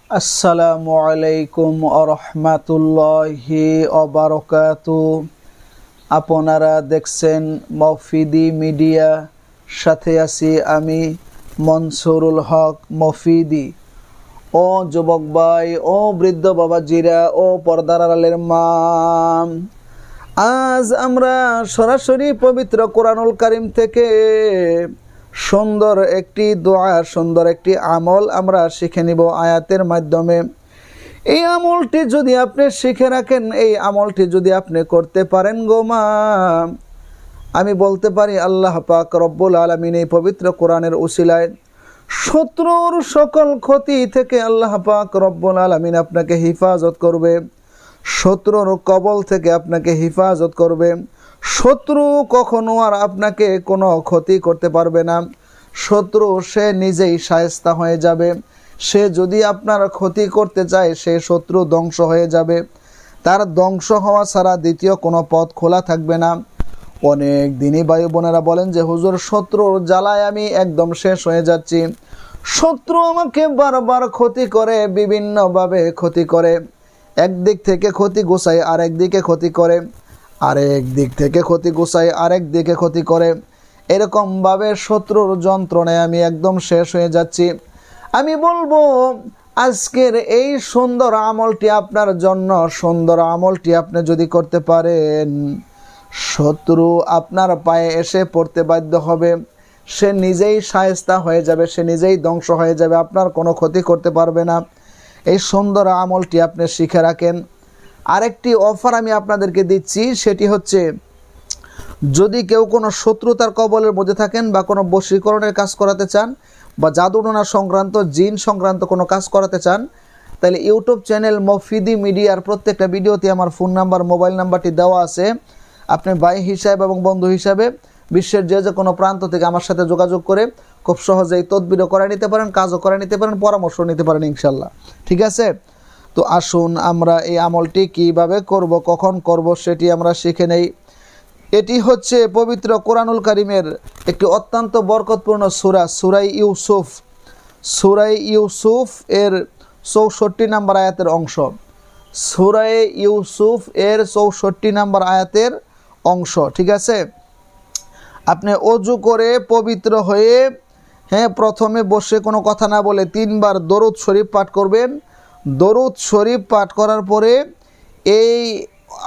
আসসালামু আলাইকুম আরহামাতুল্লাহি ওয়াবারাকাতু। আপনারা দেখছেন মফিদি মিডিয়া, সাথে আছি আমি মনসুরুল হক মফিদি। ও যুবক ভাই, ও বৃদ্ধ বাবাজিরা, ও পর্দার আড়ালের মা, আজ আমরা সরাসরি পবিত্র কোরআনুল কারীম থেকে সুন্দর একটি দোয়া, সুন্দর একটি আমল আমরা শিখে নিব আয়াতের মাধ্যমে। এই আমলটি যদি আপনি শিখে রাখেন, এই আমলটি যদি আপনি করতে পারেন গো মা, আমি বলতে পারি আল্লাহ পাক রব্বুল আলামিন এই পবিত্র কোরআনের উসিলায় শত্রুর সকল ক্ষতি থেকে আল্লাহ পাক রব্বুল আলামিন আপনাকে হিফাজত করবে, শত্রুর কবল থেকে আপনাকে হিফাজত করবে। শত্রু কখনো আর আপনাকে কোনো ক্ষতি করতে পারবে না। শত্রু সে নিজেই শায়েস্তা হয়ে যাবে। সে যদি আপনার ক্ষতি করতে চায়, সে শত্রু ধ্বংস হয়ে যাবে। তার ধ্বংস হওয়া ছাড়া দ্বিতীয় কোনো পথ খোলা থাকবে না। অনেক দিনই ভাই বোনেরা বলেন যে হুজুর, শত্রুর জ্বালায় আমি একদম শেষ হয়ে যাচ্ছি। শত্রু আমাকে বারবার ক্ষতি করে, বিভিন্নভাবে ক্ষতি করে। একদিক থেকে ক্ষতি গোছায় আরেক দিকে ক্ষতি করে, আরেক দিক থেকে ক্ষতি গোছায় আরেক দিকে ক্ষতি করে। এরকমভাবে শত্রুর যন্ত্রণায় আমি একদম শেষ হয়ে যাচ্ছি। আমি বলবো আজকের এই সুন্দর আমলটি আপনার জন্য। সুন্দর আমলটি আপনি যদি করতে পারেন, শত্রু আপনার পায়ে এসে পড়তে বাধ্য হবে। সে নিজেই শায়েস্তা হয়ে যাবে, সে নিজেই ধ্বংস হয়ে যাবে, আপনার কোনো ক্ষতি করতে পারবে না। এই সুন্দর আমলটি আপনি শিখে রাখেন। আরেকটি অফার আমি আপনাদেরকে দিচ্ছি, সেটি হচ্ছে যদি কেউ কোনো শত্রুতার কবলের মধ্যে থাকেন বা কোনো বশীকরণের কাজ করাতে চান বা জাদুটোনা সংক্রান্ত, জিন সংক্রান্ত কোনো কাজ করাতে চান, তাহলে ইউটিউব চ্যানেল মফিদি মিডিয়ার প্রত্যেকটা ভিডিওতে আমার ফোন নাম্বার, মোবাইল নাম্বারটি দেওয়া আছে। আপনি ভাই হিসাবে এবং বন্ধু হিসাবে বিশ্বের যে কোনো প্রান্ত থেকে আমার সাথে যোগাযোগ করে খুব সহজেই তদবিরও করে নিতে পারেন, কাজও করে নিতে পারেন, পরামর্শ নিতে পারেন ইনশাল্লাহ। ঠিক আছে? তো আসুন আমরা এই আমলটি কিভাবে করব, কখন করব সেটি আমরা শিখে নেই। এটি হচ্ছে পবিত্র কোরআনুল কারীমের একটি অত্যন্ত বরকতপূর্ণ সূরা, সূরায়ে ইউসুফ। সূরায়ে ইউসুফ এর 64 নম্বর আয়াতের অংশ। সূরায়ে ইউসুফ এর 64 নম্বর আয়াতের অংশ। ঠিক আছে? আপনি ওযু করে পবিত্র হয়ে, প্রথমে বসে কোনো কথা না বলে 3 বার দরুদ শরীফ পাঠ করবেন। দরুদ শরীফ পাঠ করার পরে এই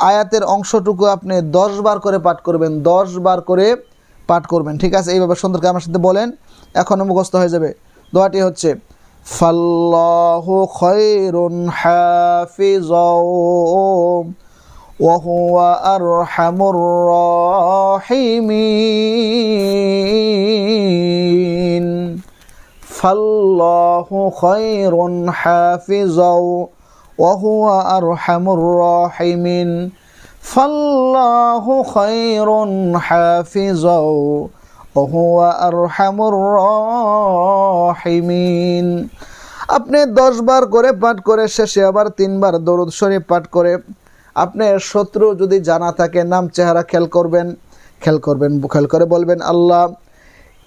আয়াতের অংশটুকু আপনি 10 বার করে পাঠ করবেন, 10 বার করে পাঠ করবেন। ঠিক আছে? এইভাবে সুন্দর করে আমার সাথে বলেন, এখনও মুখস্থ হয়ে যাবে। দোয়াটি হচ্ছে ফাল্লাহু খায়রুন হাফিজাও ওয়া হুয়া আরহামুর রাহিমিন। ফাল্লাহু খায়রুন হাফিজাও ওয়া হুয়া আরহামুর রাহিমিন। ফাল্লাহু খায়রুন হাফিজাও ওয়া হুয়া আরহামুর রাহিমিন। আপনি 10 বার করে পাঠ করে শেষে আবার 3 বার দরুদ শরীফ পাঠ করে আপনার শত্রু যদি জানা থাকে, নাম চেহারা খেয়াল করে বলবেন, আল্লাহ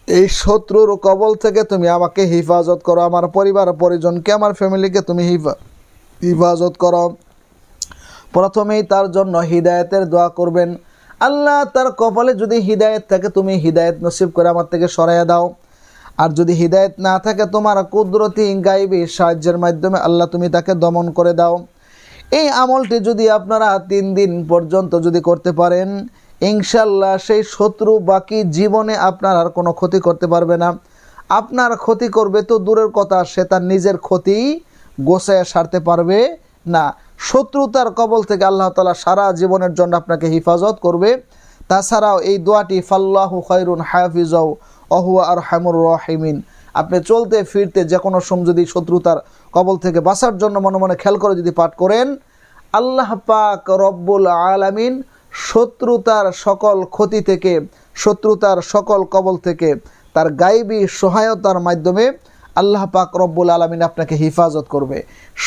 এই শত্রুর কবল থেকে তুমি আমাকে হিফাজত করো, আমার পরিবার পরিজনকে, আমার ফ্যামিলিকে তুমি হিফাজত করো। প্রথমেই তার জন্য হিদায়াতের দোয়া করবেন। আল্লাহ, তার কপালে যদি হিদায়াত থাকে তুমি হিদায়াত নসিব করে আমার থেকে সরাইয়া দাও। আর যদি হিদায়াত না থাকে, তোমার কুদরতি গায়বী সাহায্যের মাধ্যমে আল্লাহ তুমি তাকে দমন করে দাও। এই আমলটি যদি আপনারা 3 দিন পর্যন্ত যদি করতে পারেন, ইনশাল্লাহ সেই শত্রু বাকি জীবনে আপনার আর কোনো ক্ষতি করতে পারবে না। আপনার ক্ষতি করবে তো দূরের কথা, সে তার নিজের ক্ষতি গোছায় সারতে পারবে না। শত্রুতার কবল থেকে আল্লাহ তাআলা সারা জীবনের জন্য আপনাকে হিফাজত করবে। তাছাড়াও এই দোয়াটি ফাল্লাহু খায়রুন হাফিজাও ওয়া হুয়া আরহামুর রাহিমিন, আপনি চলতে ফিরতে যে কোনো সময় যদি শত্রুতার কবল থেকে বাঁচার জন্য মনে মনে খেয়াল করে যদি পাঠ করেন, আল্লাহ পাক রব্বুল আলামিন শত্রুতার সকল ক্ষতি থেকে, শত্রুতার সকল কবল থেকে তার গায়বী সহায়তার মাধ্যমে আল্লাহ পাক রব্বুল আলামিন আপনাকে হিফাজত করবে।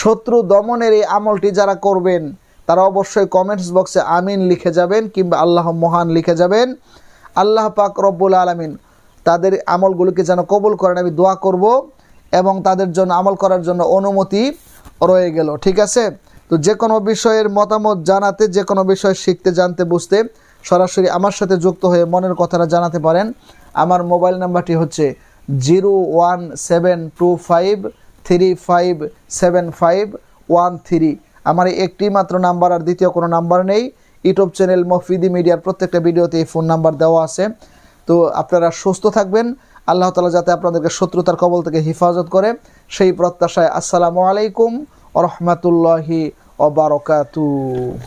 শত্রু দমনের এই আমলটি যারা করবেন তারা অবশ্যই কমেন্টস বক্সে আমিন লিখে যাবেন, কিংবা আল্লাহ মহান লিখে যাবেন। আল্লাহ পাক রব্বুল আলামিন তাদের আমলগুলোকে যেন কবুল করেন, আমি দোয়া করব এবং তাদের জন্য আমল করার জন্য অনুমতি রয়ে গেল। ঠিক আছে, তো যে কোনো বিষয়ের মতামত জানাতে, যে কোনো বিষয় শিখতে, জানতে, বুঝতে সরাসরি আমার সাথে যুক্ত হয়ে মনের কথাটা জানাতে পারেন। আমার মোবাইল নাম্বারটি হচ্ছে 01725357513। আমার একটি মাত্র নাম্বার, আর দ্বিতীয় কোনো নাম্বার নেই। ইউটিউব চ্যানেল মফিদি মিডিয়ার প্রত্যেকটা ভিডিওতে এই ফোন নাম্বার দেওয়া আছে। তো আপনারা সুস্থ থাকবেন, আল্লাহ তাআলা যাতে আপনাদেরকে শত্রুতার কবল থেকে হেফাজত করে, সেই প্রত্যাশায় আসসালামু আলাইকুম ওয়া রাহমাতুল্লাহি ওয়া বারাকাতুহু।